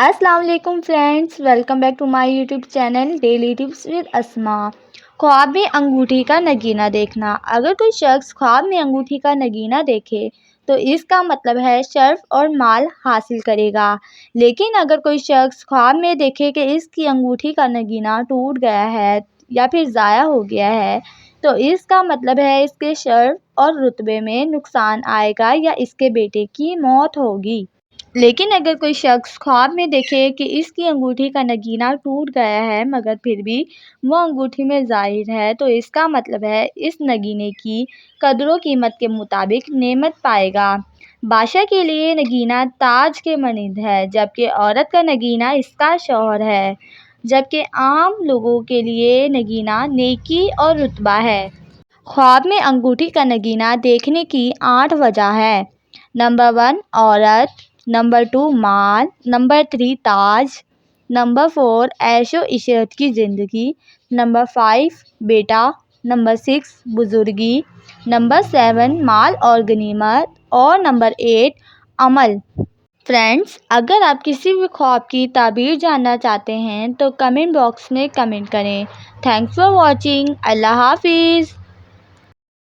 السلام علیکم friends, welcome back to my YouTube channel daily tips with Asma. خواب میں انگوٹھی کا نگینہ دیکھنا۔ اگر کوئی شخص خواب میں انگوٹھی کا نگینہ دیکھے تو اس کا مطلب ہے شرف اور مال حاصل کرے گا، لیکن اگر کوئی شخص خواب میں دیکھے کہ اس کی انگوٹھی کا نگینہ ٹوٹ گیا ہے یا پھر ضائع ہو گیا ہے تو اس کا مطلب ہے اس کے شرف اور رتبے میں نقصان آئے گا یا اس کے بیٹے کی موت ہوگی۔ لیکن اگر کوئی شخص خواب میں دیکھے کہ اس کی انگوٹھی کا نگینہ ٹوٹ گیا ہے مگر پھر بھی وہ انگوٹھی میں ظاہر ہے تو اس کا مطلب ہے اس نگینے کی قدر و قیمت کے مطابق نعمت پائے گا۔ بادشاہ کے لیے نگینہ تاج کے مانند ہے، جبکہ عورت کا نگینہ اس کا شوہر ہے، جبکہ عام لوگوں کے لیے نگینہ نیکی اور رتبہ ہے۔ خواب میں انگوٹھی کا نگینہ دیکھنے کی 8 وجہ ہے۔ نمبر 1 عورت، نمبر 2 مال، نمبر 3 تاج، نمبر 4 عیش و عشرت کی زندگی، نمبر 5 بیٹا، نمبر 6 بزرگی، نمبر 7 مال اور غنیمت اور نمبر 8 عمل۔ فرینڈز، اگر آپ کسی بھی خواب کی تعبیر جاننا چاہتے ہیں تو کمنٹ باکس میں کمنٹ کریں۔ Thanks for watching. اللہ حافظ۔